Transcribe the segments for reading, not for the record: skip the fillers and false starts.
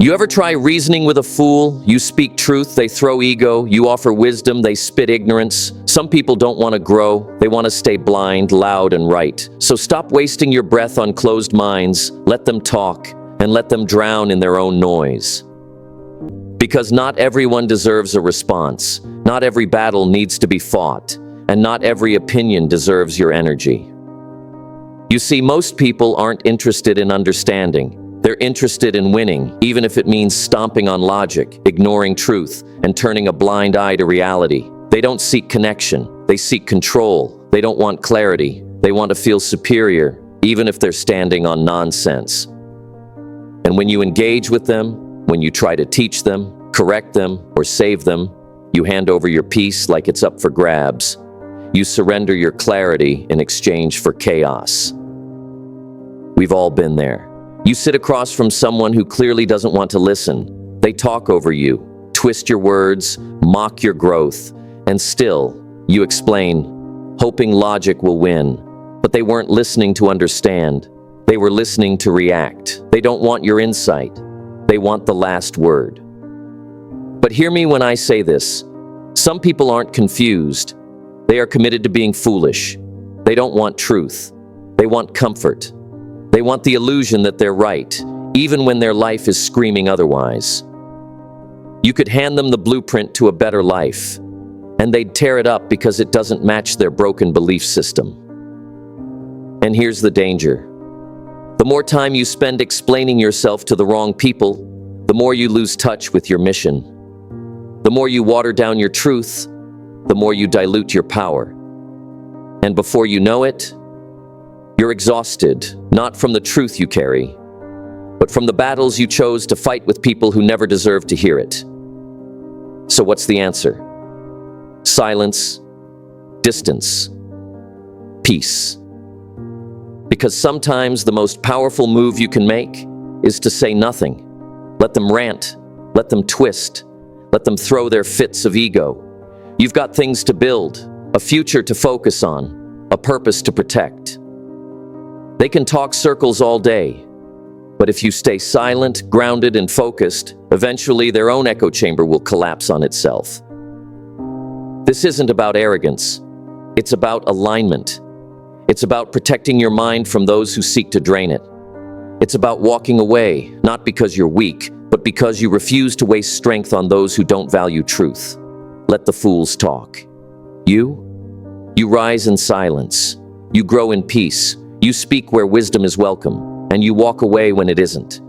You ever try reasoning with a fool? You speak truth, they throw ego. You offer wisdom, they spit ignorance. Some people don't want to grow. They want to stay blind, loud, and right. So stop wasting your breath on closed minds. Let them talk, and let them drown in their own noise. Because not everyone deserves a response. Not every battle needs to be fought. And not every opinion deserves your energy. You see, most people aren't interested in understanding. They're interested in winning, even if it means stomping on logic, ignoring truth, and turning a blind eye to reality. They don't seek connection. They seek control. They don't want clarity. They want to feel superior, even if they're standing on nonsense. And when you engage with them, when you try to teach them, correct them, or save them, you hand over your peace like it's up for grabs. You surrender your clarity in exchange for chaos. We've all been there. You sit across from someone who clearly doesn't want to listen. They talk over you, twist your words, mock your growth, and still, you explain, hoping logic will win. But they weren't listening to understand. They were listening to react. They don't want your insight. They want the last word. But hear me when I say this. Some people aren't confused. They are committed to being foolish. They don't want truth. They want comfort. They want the illusion that they're right, even when their life is screaming otherwise. You could hand them the blueprint to a better life, and they'd tear it up because it doesn't match their broken belief system. And here's the danger. The more time you spend explaining yourself to the wrong people, the more you lose touch with your mission. The more you water down your truth, the more you dilute your power. And before you know it, you're exhausted, not from the truth you carry, but from the battles you chose to fight with people who never deserved to hear it. So what's the answer? Silence, distance, peace. Because sometimes the most powerful move you can make is to say nothing. Let them rant, let them twist, let them throw their fits of ego. You've got things to build, a future to focus on, a purpose to protect. They can talk circles all day, but if you stay silent, grounded, and focused, eventually their own echo chamber will collapse on itself. This isn't about arrogance. It's about alignment. It's about protecting your mind from those who seek to drain it. It's about walking away, not because you're weak, but because you refuse to waste strength on those who don't value truth. Let the fools talk. You rise in silence. You grow in peace. You speak where wisdom is welcome, and you walk away when it isn't,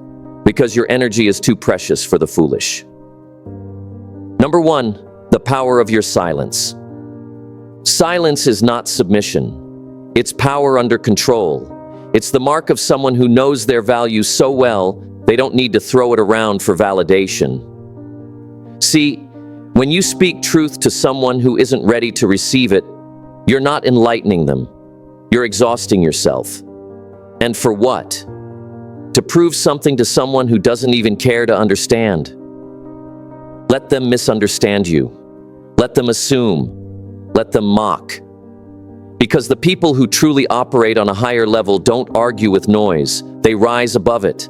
because your energy is too precious for the foolish. Number 1, the power of your silence. Silence is not submission. It's power under control. It's the mark of someone who knows their value so well, they don't need to throw it around for validation. See, when you speak truth to someone who isn't ready to receive it, you're not enlightening them. You're exhausting yourself. And for what? To prove something to someone who doesn't even care to understand. Let them misunderstand you. Let them assume. Let them mock. Because the people who truly operate on a higher level don't argue with noise. They rise above it.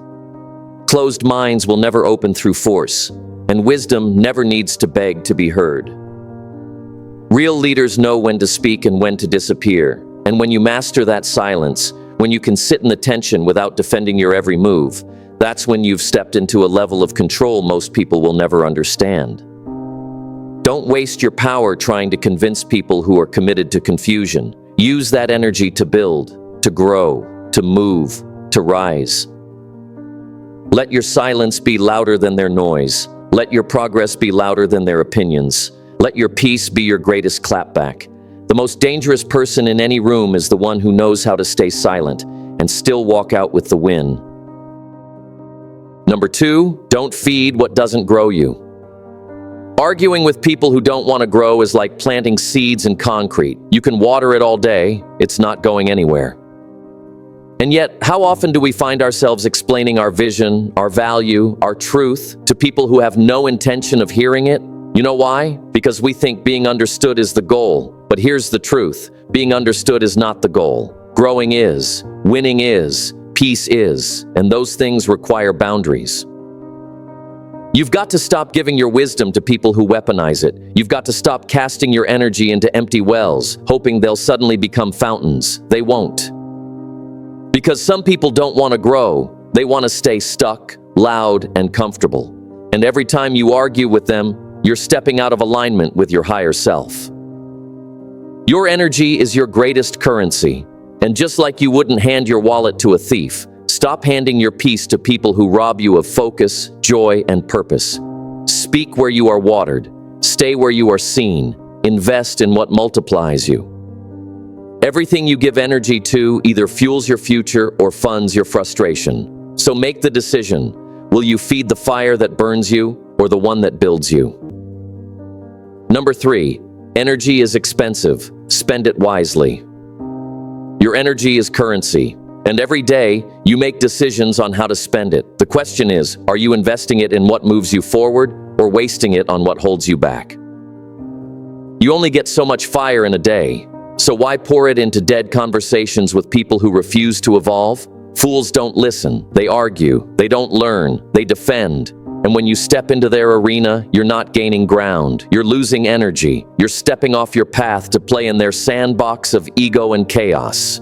Closed minds will never open through force, and wisdom never needs to beg to be heard. Real leaders know when to speak and when to disappear. And when you master that silence, when you can sit in the tension without defending your every move, that's when you've stepped into a level of control most people will never understand. Don't waste your power trying to convince people who are committed to confusion. Use that energy to build, to grow, to move, to rise. Let your silence be louder than their noise. Let your progress be louder than their opinions. Let your peace be your greatest clapback. The most dangerous person in any room is the one who knows how to stay silent and still walk out with the win. Number 2, don't feed what doesn't grow you. Arguing with people who don't want to grow is like planting seeds in concrete. You can water it all day, it's not going anywhere. And yet, how often do we find ourselves explaining our vision, our value, our truth to people who have no intention of hearing it? You know why? Because we think being understood is the goal. But here's the truth. Being understood is not the goal. Growing is. Winning is. Peace is. And those things require boundaries. You've got to stop giving your wisdom to people who weaponize it. You've got to stop casting your energy into empty wells, hoping they'll suddenly become fountains. They won't. Because some people don't want to grow. They want to stay stuck, loud, and comfortable. And every time you argue with them, you're stepping out of alignment with your higher self. Your energy is your greatest currency. And just like you wouldn't hand your wallet to a thief, stop handing your peace to people who rob you of focus, joy, and purpose. Speak where you are watered. Stay where you are seen. Invest in what multiplies you. Everything you give energy to either fuels your future or funds your frustration. So make the decision. Will you feed the fire that burns you or the one that builds you? Number 3, energy is expensive. Spend it wisely. Your energy is currency, and every day you make decisions on how to spend it. The question is, are you investing it in what moves you forward or wasting it on what holds you back? You only get so much fire in a day, so why pour it into dead conversations with people who refuse to evolve? Fools don't listen, they argue, they don't learn, they defend. And when you step into their arena, you're not gaining ground, you're losing energy, you're stepping off your path to play in their sandbox of ego and chaos.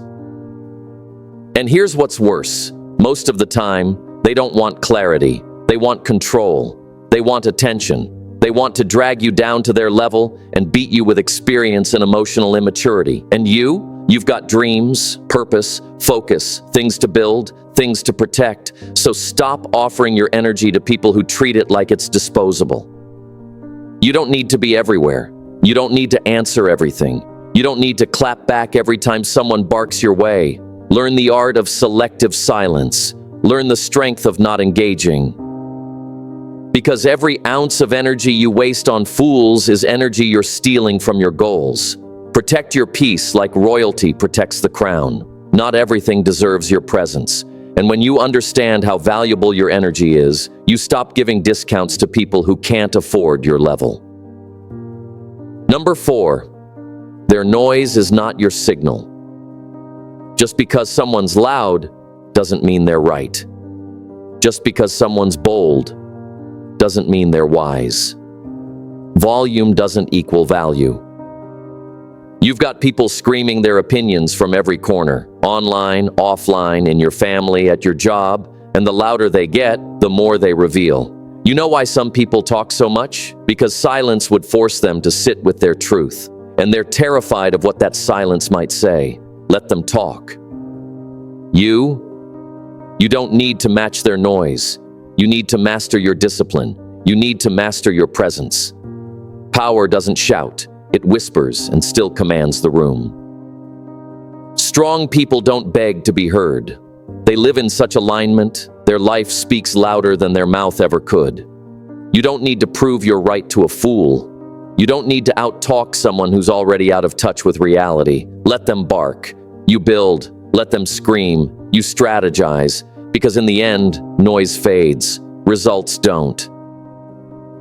And here's what's worse. Most of the time, they don't want clarity. They want control. They want attention. They want to drag you down to their level and beat you with experience and emotional immaturity. And you've got dreams, purpose, focus, things to build, things to protect. So stop offering your energy to people who treat it like it's disposable. You don't need to be everywhere. You don't need to answer everything. You don't need to clap back every time someone barks your way. Learn the art of selective silence. Learn the strength of not engaging. Because every ounce of energy you waste on fools is energy you're stealing from your goals. Protect your peace like royalty protects the crown. Not everything deserves your presence. And when you understand how valuable your energy is, you stop giving discounts to people who can't afford your level. Number 4, their noise is not your signal. Just because someone's loud doesn't mean they're right. Just because someone's bold doesn't mean they're wise. Volume doesn't equal value. You've got people screaming their opinions from every corner, online, offline, in your family, at your job, and the louder they get, the more they reveal. You know why some people talk so much? Because silence would force them to sit with their truth, and they're terrified of what that silence might say. Let them talk. You don't need to match their noise. You need to master your discipline. You need to master your presence. Power doesn't shout. It whispers and still commands the room. Strong people don't beg to be heard. They live in such alignment, their life speaks louder than their mouth ever could. You don't need to prove your right to a fool. You don't need to out-talk someone who's already out of touch with reality. Let them bark. You build. Let them scream. You strategize. Because in the end, noise fades. Results don't.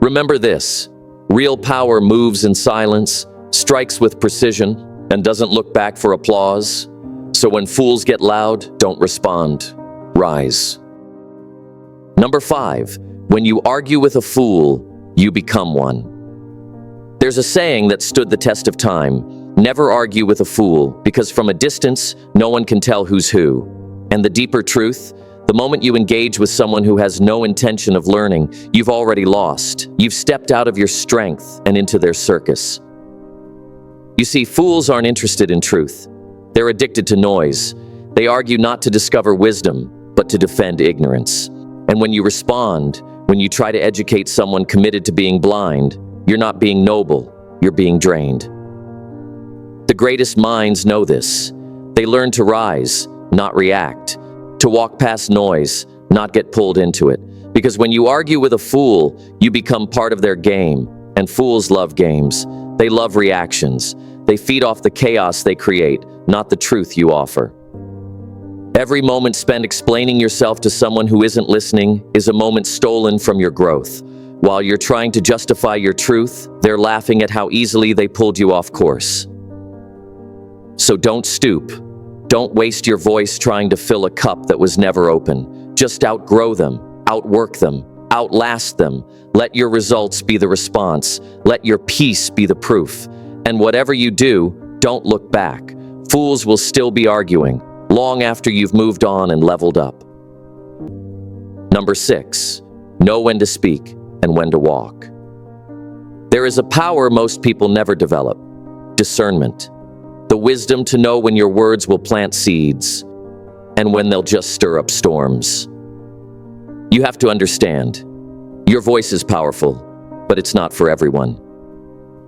Remember this. Real power moves in silence, strikes with precision, and doesn't look back for applause. So when fools get loud, don't respond. Rise. Number 5, when you argue with a fool, you become one. There's a saying that stood the test of time. Never argue with a fool, because from a distance, no one can tell who's who. And the deeper truth, the moment you engage with someone who has no intention of learning, you've already lost. You've stepped out of your strength and into their circus. You see, fools aren't interested in truth. They're addicted to noise. They argue not to discover wisdom, but to defend ignorance. And when you respond, when you try to educate someone committed to being blind, you're not being noble, you're being drained. The greatest minds know this. They learn to rise, not react. To walk past noise, not get pulled into it. Because when you argue with a fool, you become part of their game. And fools love games. They love reactions. They feed off the chaos they create, not the truth you offer. Every moment spent explaining yourself to someone who isn't listening is a moment stolen from your growth. While you're trying to justify your truth, they're laughing at how easily they pulled you off course. So don't stoop. Don't waste your voice trying to fill a cup that was never open. Just outgrow them, outwork them, Outlast them. Let your results be the response. Let your peace be the proof. And whatever you do, don't look back. Fools will still be arguing, long after you've moved on and leveled up. Number 6, know when to speak and when to walk. There is a power most people never develop: discernment. The wisdom to know when your words will plant seeds and when they'll just stir up storms. You have to understand, your voice is powerful, but it's not for everyone.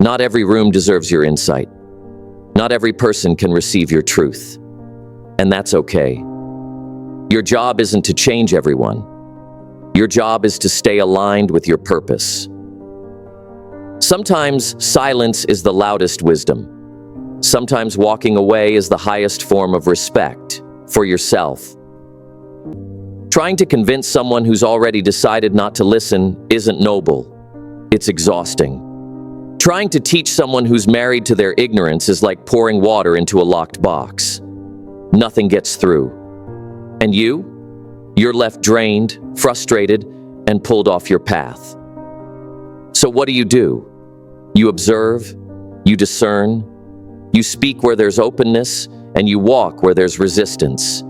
Not every room deserves your insight. Not every person can receive your truth. And that's okay. Your job isn't to change everyone. Your job is to stay aligned with your purpose. Sometimes silence is the loudest wisdom. Sometimes walking away is the highest form of respect for yourself. Trying to convince someone who's already decided not to listen isn't noble. It's exhausting. Trying to teach someone who's married to their ignorance is like pouring water into a locked box. Nothing gets through. And you're left drained, frustrated, and pulled off your path. So what do? You observe, you discern, you speak where there's openness, and you walk where there's resistance.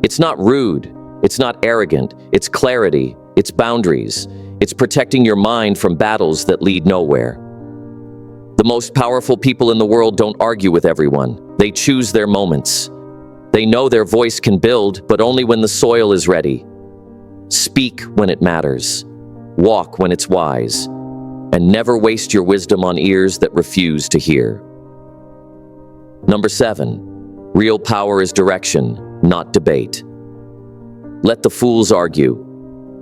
It's not rude, it's not arrogant, it's clarity, it's boundaries, it's protecting your mind from battles that lead nowhere. The most powerful people in the world don't argue with everyone. They choose their moments. They know their voice can build, but only when the soil is ready. Speak when it matters. Walk when it's wise. And never waste your wisdom on ears that refuse to hear. Number 7, real power is direction, not debate. Let the fools argue.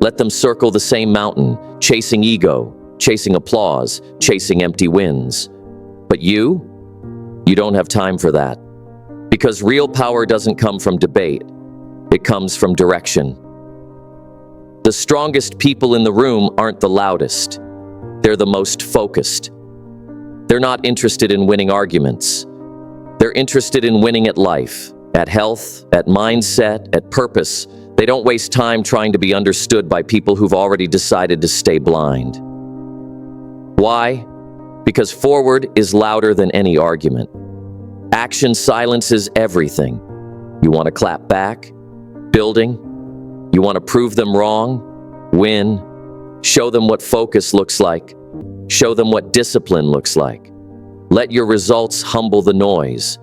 Let them circle the same mountain, chasing ego, chasing applause, chasing empty wins. But you don't have time for that. Because real power doesn't come from debate. It comes from direction. The strongest people in the room aren't the loudest. They're the most focused. They're not interested in winning arguments. They're interested in winning at life, at health, at mindset, at purpose. They don't waste time trying to be understood by people who've already decided to stay blind. Why? Because forward is louder than any argument. Action silences everything. You want to clap back? Building? You want to prove them wrong? Win? Show them what focus looks like. Show them what discipline looks like. Let your results humble the noise.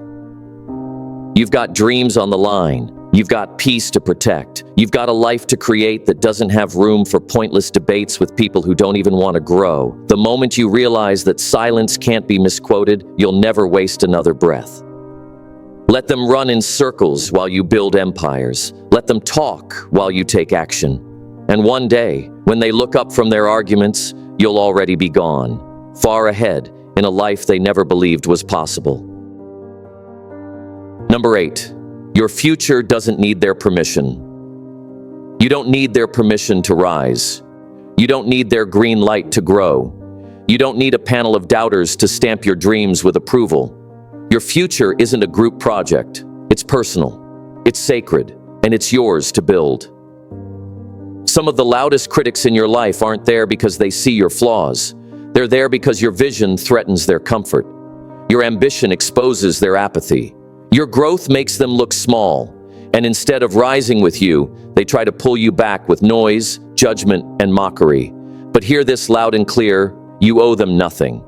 You've got dreams on the line. You've got peace to protect. You've got a life to create that doesn't have room for pointless debates with people who don't even want to grow. The moment you realize that silence can't be misquoted, you'll never waste another breath. Let them run in circles while you build empires. Let them talk while you take action. And one day, when they look up from their arguments, you'll already be gone, far ahead in a life they never believed was possible. Number 8, your future doesn't need their permission. You don't need their permission to rise. You don't need their green light to grow. You don't need a panel of doubters to stamp your dreams with approval. Your future isn't a group project. It's personal, it's sacred, and it's yours to build. Some of the loudest critics in your life aren't there because they see your flaws. They're there because your vision threatens their comfort. Your ambition exposes their apathy. Your growth makes them look small, and instead of rising with you, they try to pull you back with noise, judgment, and mockery. But hear this loud and clear: you owe them nothing.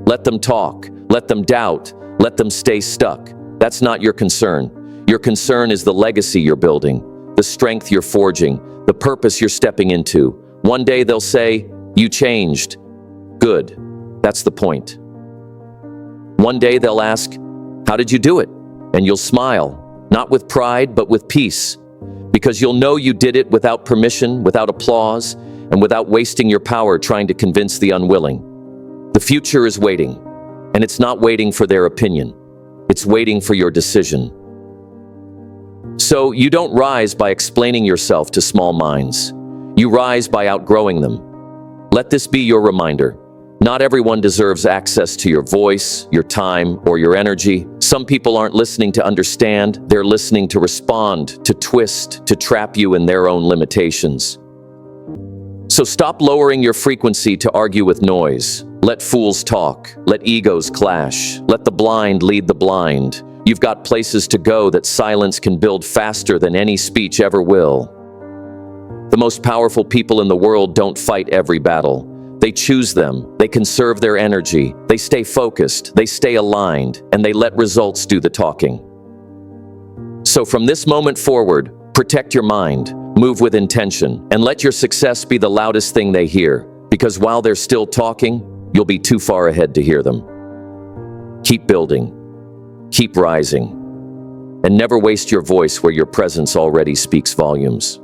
Let them talk, let them doubt, let them stay stuck. That's not your concern. Your concern is the legacy you're building, the strength you're forging, the purpose you're stepping into. One day they'll say, "You changed." Good. That's the point. One day they'll ask, "How did you do it?" And you'll smile, not with pride, but with peace, because you'll know you did it without permission, without applause, and without wasting your power trying to convince the unwilling. The future is waiting, and it's not waiting for their opinion. It's waiting for your decision. So you don't rise by explaining yourself to small minds. You rise by outgrowing them. Let this be your reminder. Not everyone deserves access to your voice, your time, or your energy. Some people aren't listening to understand. They're listening to respond, to twist, to trap you in their own limitations. So stop lowering your frequency to argue with noise. Let fools talk. Let egos clash. Let the blind lead the blind. You've got places to go that silence can build faster than any speech ever will. The most powerful people in the world don't fight every battle. They choose them. They conserve their energy. They stay focused. They stay aligned. And they let results do the talking. So from this moment forward, protect your mind. Move with intention, and let your success be the loudest thing they hear, because while they're still talking, you'll be too far ahead to hear them. Keep building, keep rising, and never waste your voice where your presence already speaks volumes.